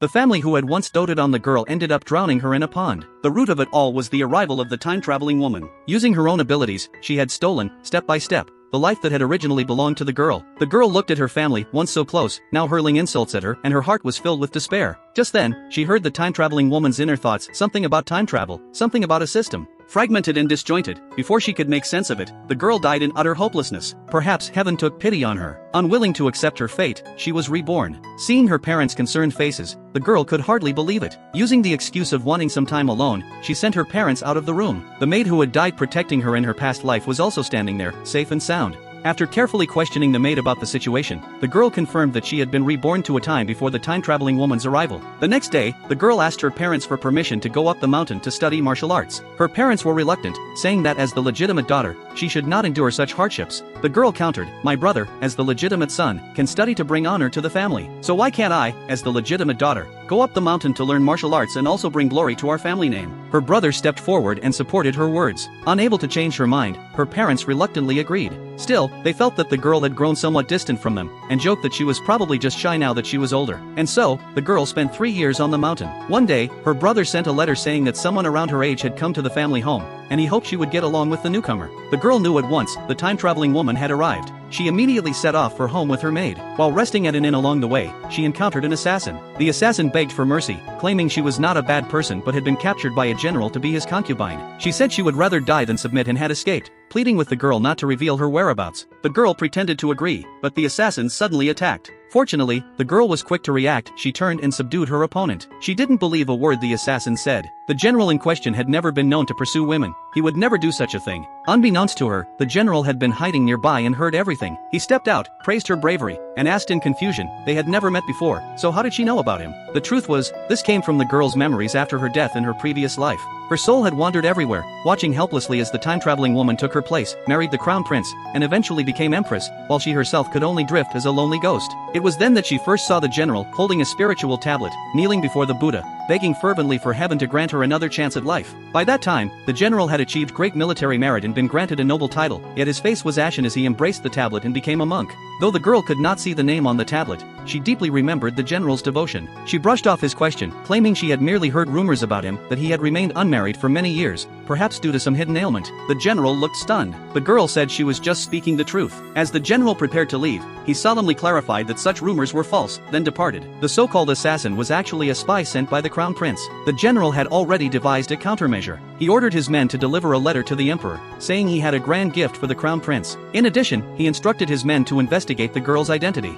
The family who had once doted on the girl ended up drowning her in a pond. The root of it all was the arrival of the time-traveling woman. Using her own abilities, she had stolen, step by step, the life that had originally belonged to the girl. The girl looked at her family, once so close, now hurling insults at her, and her heart was filled with despair. Just then, she heard the time-traveling woman's inner thoughts, something about time travel, something about a system. Fragmented and disjointed, before she could make sense of it, the girl died in utter hopelessness. Perhaps heaven took pity on her. Unwilling to accept her fate, she was reborn. Seeing her parents' concerned faces, the girl could hardly believe it. Using the excuse of wanting some time alone, she sent her parents out of the room. The maid who had died protecting her in her past life was also standing there, safe and sound. After carefully questioning the maid about the situation, the girl confirmed that she had been reborn to a time before the time-traveling woman's arrival. The next day, the girl asked her parents for permission to go up the mountain to study martial arts. Her parents were reluctant, saying that as the legitimate daughter, she should not endure such hardships. The girl countered, "My brother, as the legitimate son, can study to bring honor to the family. So why can't I, as the legitimate daughter, go up the mountain to learn martial arts and also bring glory to our family name?" Her brother stepped forward and supported her words. Unable to change her mind, her parents reluctantly agreed. Still, they felt that the girl had grown somewhat distant from them, and joked that she was probably just shy now that she was older. And so, the girl spent 3 years on the mountain. One day, her brother sent a letter saying that someone around her age had come to the family home, and he hoped she would get along with the newcomer. The girl knew at once, the time-traveling woman had arrived. She immediately set off for home with her maid. While resting at an inn along the way, she encountered an assassin. The assassin begged for mercy, claiming she was not a bad person but had been captured by a general to be his concubine. She said she would rather die than submit and had escaped, pleading with the girl not to reveal her whereabouts. The girl pretended to agree, but the assassin suddenly attacked. Fortunately, the girl was quick to react. She turned and subdued her opponent. She didn't believe a word the assassin said. The general in question had never been known to pursue women. He would never do such a thing. Unbeknownst to her, the general had been hiding nearby and heard everything. He stepped out, praised her bravery, and asked in confusion. They had never met before, so how did she know about him? The truth was, this came from the girl's memories after her death in her previous life. Her soul had wandered everywhere, watching helplessly as the time-traveling woman took her place, married the crown prince, and eventually became empress, while she herself could only drift as a lonely ghost. It was then that she first saw the general holding a spiritual tablet, kneeling before the Buddha, begging fervently for heaven to grant her another chance at life. By that time, the general had achieved great military merit and been granted a noble title, yet his face was ashen as he embraced the tablet and became a monk. Though the girl could not see the name on the tablet, she deeply remembered the general's devotion. She brushed off his question, claiming she had merely heard rumors about him, that he had remained unmarried for many years, perhaps due to some hidden ailment. The general looked stunned. The girl said she was just speaking the truth. As the general prepared to leave, he solemnly clarified that such rumors were false, then departed. The so-called assassin was actually a spy sent by the crown prince. The general had already devised a countermeasure. He ordered his men to deliver a letter to the emperor, saying he had a grand gift for the crown prince. In addition, he instructed his men to investigate the girl's identity.